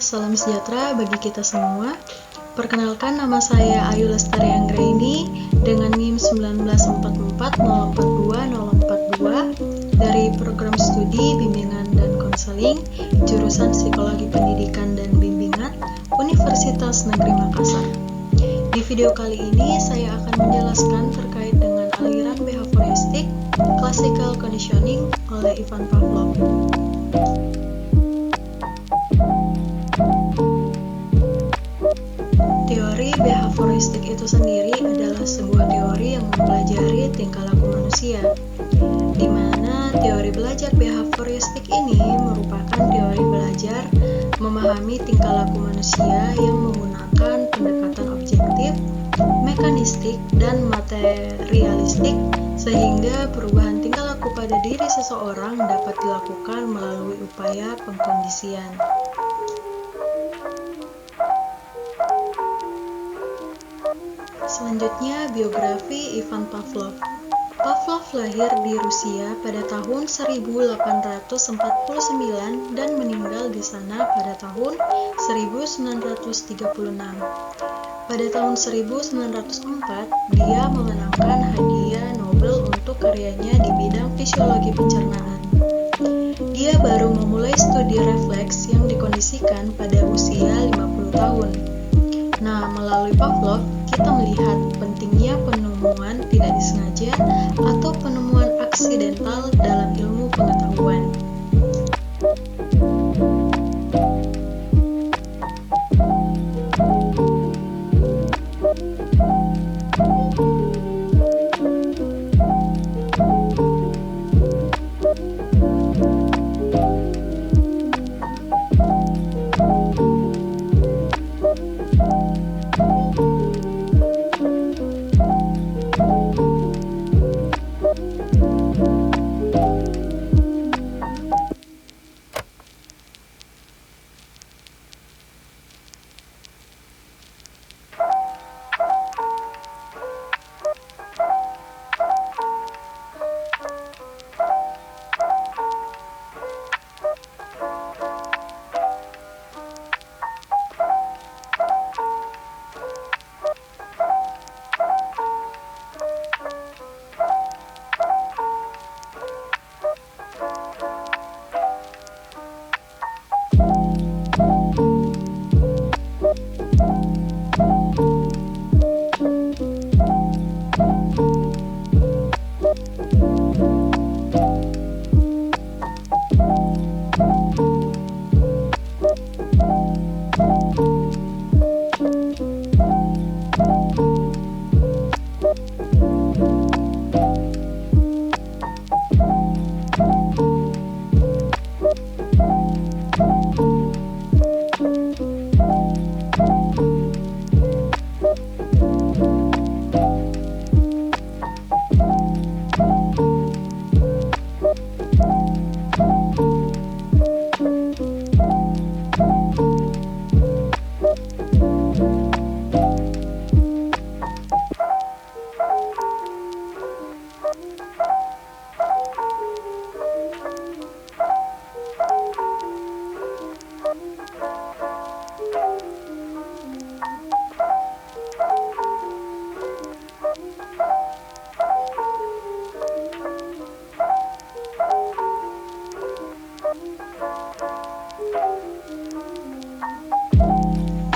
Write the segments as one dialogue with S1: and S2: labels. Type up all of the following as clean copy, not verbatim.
S1: salam sejahtera bagi kita semua. Perkenalkan, nama saya Ayu Lestari Anggraini dengan NIM 1944042 dari Program Studi Bimbingan dan Konseling Jurusan Psikologi Pendidikan dan Bimbingan Universitas Negeri Makassar. Di video kali ini saya akan menjelaskan terkait dengan aliran behavioristik Classical Conditioning oleh Ivan Pavlov. Teori behavioristik itu sendiri adalah sebuah teori yang mempelajari tingkah laku manusia, di mana teori belajar behavioristik ini merupakan teori belajar memahami tingkah laku manusia yang menggunakan pendekatan objektif, mekanistik, dan materialistik, sehingga perubahan tingkah laku pada diri seseorang dapat dilakukan melalui upaya pengkondisian. Selanjutnya, biografi Ivan Pavlov. Pavlov lahir di Rusia pada tahun 1849 dan meninggal di sana pada tahun 1936. Pada tahun 1904, dia memenangkan hadiah Nobel untuk karyanya di bidang fisiologi pencernaan. Dia baru memulai studi refleks yang dikondisikan pada usia 50 tahun. Nah, melalui Pavlov, kita melihat pentingnya penemuan tidak disengaja atau penemuan aksidental dalam ilmu pengetahuan.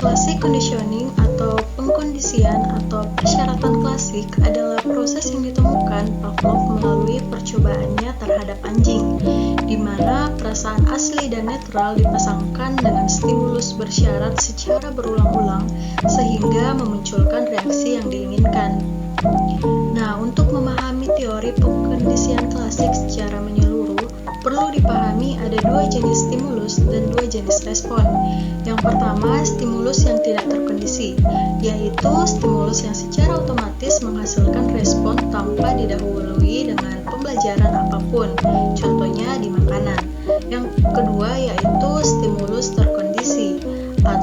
S1: Classic conditioning atau pengkondisian atau persyaratan klasik adalah proses yang ditemukan Pavlov melalui percobaannya terhadap anjing, di mana perasaan asli dan netral dipasangkan dengan stimulus bersyarat secara berulang-ulang sehingga memunculkan reaksi yang diinginkan. Nah, untuk memahami teori pengkondisian klasik secara menyeluruh, perlu dipahami ada dua jenis stimulus dan dua jenis respon. Yang pertama, stimulus yang tidak terkondisi, yaitu stimulus yang secara otomatis menghasilkan respon tanpa didahului dengan pembelajaran apapun, contohnya di makanan. Yang kedua yaitu stimulus terkondisi,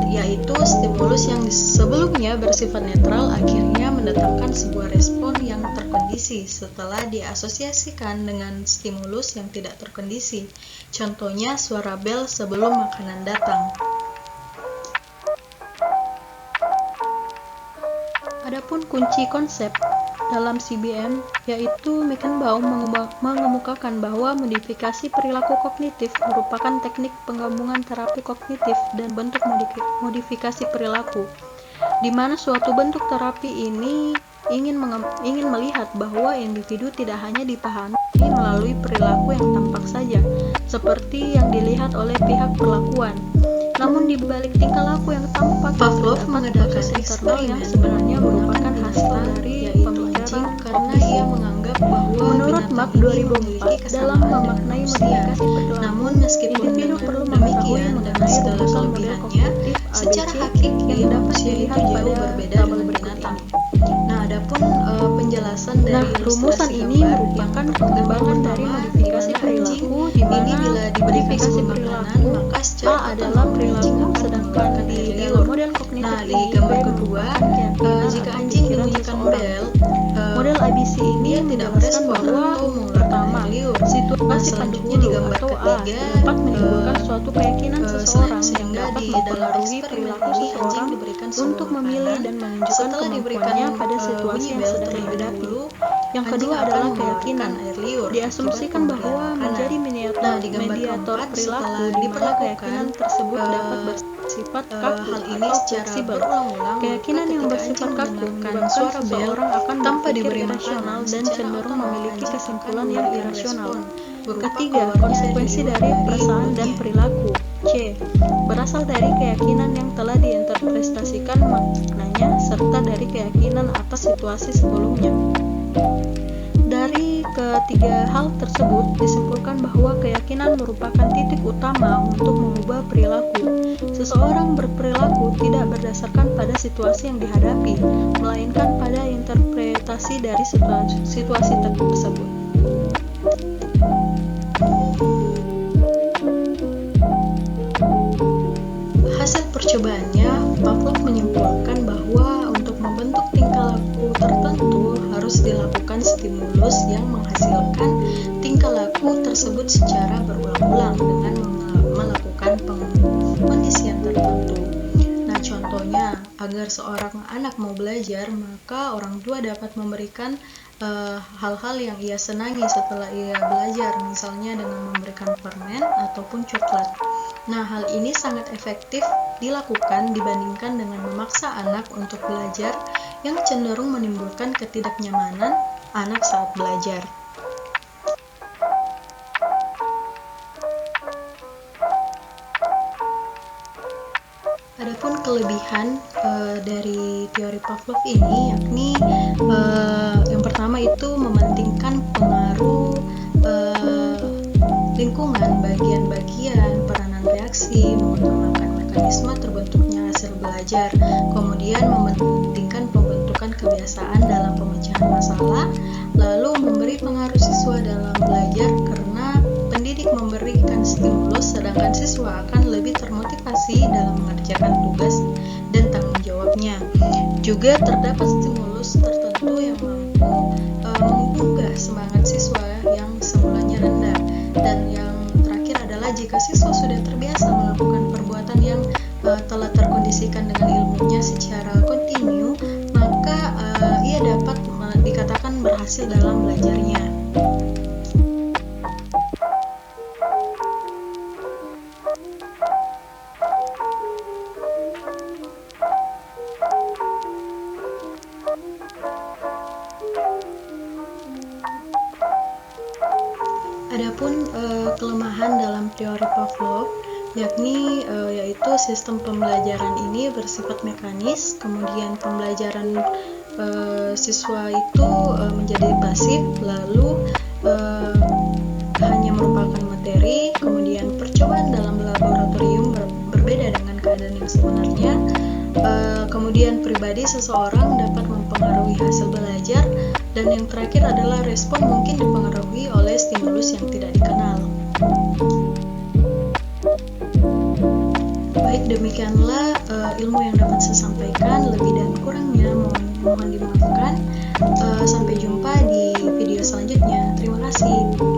S1: yaitu stimulus yang sebelumnya bersifat netral akhirnya mendatangkan sebuah respon yang terkondisi setelah diasosiasikan dengan stimulus yang tidak terkondisi, contohnya suara bel sebelum makanan datang. Adapun kunci konsep dalam CBM yaitu Mekenbaum mengemukakan bahwa modifikasi perilaku kognitif merupakan teknik penggabungan terapi kognitif dan bentuk modifikasi perilaku, di mana suatu bentuk terapi ini ingin melihat bahwa individu tidak hanya dipahami melalui perilaku yang tampak saja, seperti yang dilihat oleh pihak perlakuan. Namun di balik tingkah laku yang tampak, Pavlov mengadakan eksperimen yang sebenarnya merupakan hasil dari pemikiran karena ia menganggap bahwa menurut Mark 2004 dalam memaknai modifikasi perilaku, namun meskipun individu perlu mengetahui mengenai segala kelebihannya, secara hakiki yang dapat dilihat jauh berbeda dengan binatang. Nah, adapun penjelasan dari
S2: rumusan ini merupakan pengembangan dari modifikasi perilaku, di mana
S1: bila
S2: modifikasi perilaku
S1: maka secara
S2: A adalah perilaku, sedangkan di dalam model kognitif
S1: Nah, di gambar kedua, jika anjing dibunyikan bel,
S2: model ABC ini
S1: tidak
S2: menjelaskan
S1: merespon
S2: bahwa
S1: atau
S2: pertama,
S1: liur.
S2: situasi
S1: Selanjutnya
S2: pada
S1: di
S2: hulu
S1: gambar
S2: atau A
S1: ketiga,
S2: dapat menimbulkan suatu keyakinan seseorang yang
S1: sehingga
S2: dapat
S1: di dalam
S2: mempengaruhi
S1: eksperimen
S2: perilaku
S1: ini
S2: seseorang
S1: anjing diberikan sebuah
S2: untuk memilih
S1: makanan.
S2: dan menunjukkan
S1: Setelah diberikan
S2: kemampuannya pada situasi
S1: bunyi
S2: yang
S1: bel
S2: sedang
S1: terlebih
S2: dihadapi.
S1: dahulu,
S2: Yang
S1: anjing
S2: kedua
S1: akan
S2: adalah
S1: mengeluarkan
S2: keyakinan.
S1: air liur
S2: Diasumsikan
S1: akibat
S2: bahwa
S1: pemberian
S2: menjadi
S1: makanan. Nah, di gambar
S2: mediator
S1: keempat,
S2: perilaku
S1: setelah
S2: di mana
S1: diperlakukan,
S2: keyakinan tersebut dapat bersifat kaku
S1: hal ini
S2: atau
S1: secara
S2: fleksibel.
S1: berulang-ulang,
S2: Keyakinan
S1: maka
S2: yang
S1: ketika
S2: bersifat
S1: anjing
S2: kaku
S1: mendengarkan
S2: menyebabkan
S1: suara bel
S2: seseorang akan
S1: tanpa
S2: berpikir
S1: diberi
S2: irasional
S1: makanan,
S2: dan
S1: secara
S2: cenderung
S1: otomatis
S2: memiliki
S1: anjing
S2: kesimpulan
S1: akan
S2: yang
S1: memberikan
S2: irasional.
S1: respon berupa
S2: Ketiga,
S1: keluarnya
S2: konsekuensi
S1: liur
S2: dari perasaan dan
S1: mulutnya.
S2: perilaku. C. Berasal dari keyakinan yang telah diinterpretasikan maknanya serta dari keyakinan atas situasi sebelumnya. Dari ketiga hal tersebut disimpulkan bahwa keyakinan merupakan titik utama untuk mengubah perilaku. Seseorang berperilaku tidak berdasarkan pada situasi yang dihadapi, melainkan pada interpretasi dari situasi tersebut.
S1: Hasil percobaannya, Pavlov menyimpulkan bahwa untuk membentuk tingkah laku tertentu harus dilakukan stimulus yang menghasilkan tingkah laku tersebut secara berulang-ulang dengan melakukan pengkondisian tertentu. Nah, contohnya, agar seorang anak mau belajar, maka orang tua dapat memberikan hal-hal yang ia senangi setelah ia belajar, misalnya dengan memberikan permen ataupun coklat. Nah, hal ini sangat efektif dilakukan dibandingkan dengan memaksa anak untuk belajar yang cenderung menimbulkan ketidaknyamanan anak saat belajar. Adapun kelebihan dari teori Pavlov ini yakni yang pertama itu mementingkan pengaruh lingkungan, bagian-bagian, peranan reaksi, mengutamakan mekanisme terbentuknya hasil belajar, kemudian mementingkan pembentukan kebiasaan dalam pemecahan masalah, lalu memberi pengaruh siswa dalam belajar karena pendidik memberikan stimulus sedangkan siswa akan lebih termotivasi dalam mengerjakan tugas dan tanggung jawabnya. Juga terdapat stimulus tertentu yang mampu menggugah semangat siswa yang semulanya rendah. Dan yang terakhir adalah jika siswa sudah terbiasa melakukan perbuatan yang telah terkondisikan dengan ilmunya secara kontinu, maka ia dapat dikatakan berhasil dalam belajarnya. Adapun kelemahan dalam teori Pavlov yakni yaitu sistem pembelajaran ini bersifat mekanis, kemudian pembelajaran siswa itu menjadi pasif, lalu hanya merupakan materi, kemudian percobaan dalam laboratorium berbeda dengan keadaan yang sebenarnya, kemudian pribadi seseorang dapat mempengaruhi hasil belajar, dan yang terakhir adalah respon mungkin dipengaruhi oleh stimulus yang tidak dikenal. Baik, demikianlah ilmu yang dapat saya sampaikan. Lebih dan kurangnya mohon dimaafkan. Sampai jumpa di video selanjutnya. Terima kasih.